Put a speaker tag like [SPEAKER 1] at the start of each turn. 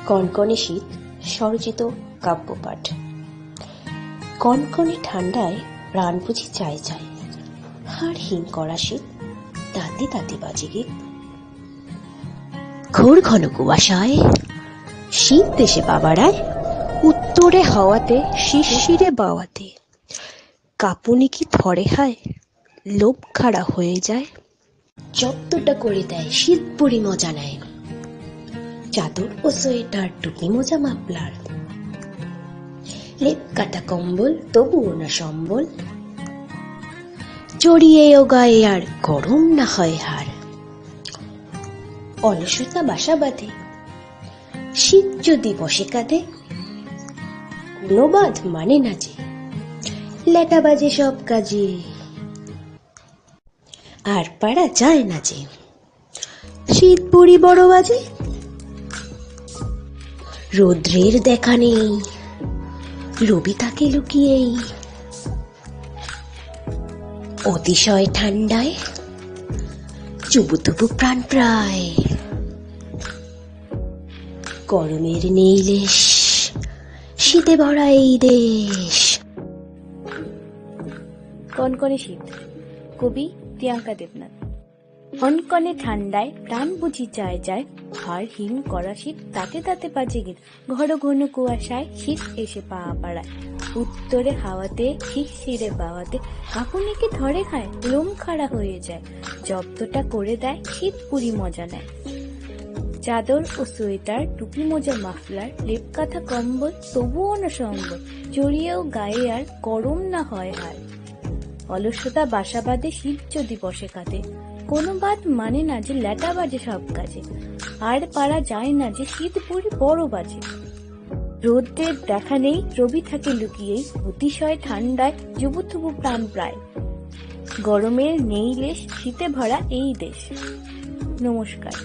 [SPEAKER 1] কনকনে শীত স্বরচিত কাব্যপাঠ। কনকনে ঠান্ডায় প্রাণ বুঝি চায় চায়, হাড় হিম করা শীত তাতে তাতে বাজে গীত। ঘোর ঘন কুয়াশায় শীত দেশে বাবারায়, উত্তরে হাওয়াতে শিরশিরে বাওয়াতে। কাঁপুনি কি ধরে হায়, লোভ খাড়া হয়ে যায়, জব্দটা করে দেয় শীত পরি মজা নেয়। চাদর ও সোয়েটার, টুপি মোজা মাফলার, লেপ কাটা কম্বল তবুও না সম্বল, জড়িয়েও গায়ে আর গরম না হয় হার। অলসতা বাসা বাঁধে, শীত যদি বসে কাঁধে, কোনো বাঁধ মানে না যে, লেটা বাজে সব কাজে, আর পারা যায় না যে। শীত পড়ি বড় বাজে, রৌদ্রের দেখা নেই, রবি তাকে লুকিয়েই। অতিশয় ঠান্ডায় চুবুথুবু প্রাণ প্রায়, গরমের নেই লেশ, শীতে ভরা এই দেশ।
[SPEAKER 2] কনকনে শীত, কবি প্রিয়াঙ্কা দেবনাথ। কনকনে ঠান্ডায় প্রাণ বুঝি চায় যায়, হাড় হিম করা শীত তাতে তাতে বাজে গীত। ঘন ঘন কুয়াশায় শীত এসে পা পাড়ায়, উত্তরে হাওয়াতে শিরশিরে বাওয়াতে। কাঁপুনি কি ধরে খায়, লোম খাড়া হয়ে যায়, জব্দটা করে দেয় শীত পুরি মজা নেয়। চাদর ও সোয়েটার, টুপি মোজা মাফলার, লেপ কাঁথা কম্বল তবুও না সম্বল, জড়িয়েও গায়ে আর গরম না হয় হার। অলসতা বাসা বাঁধে, শীত যদি বসে কাঁধে, কোনো বাত মানে না যে লেটা বাজে সব কাজে, আর পারা যায় না যে শীত পুরি বড় বাজে। রোদ্রের দেখা নেই, রবি থাকে লুকিয়েই। অতিশয় ঠান্ডায় জুবুথুবু প্রাণ প্রায়, গরমের নেই লেশ, শীতে ভরা এই দেশ। নমস্কার।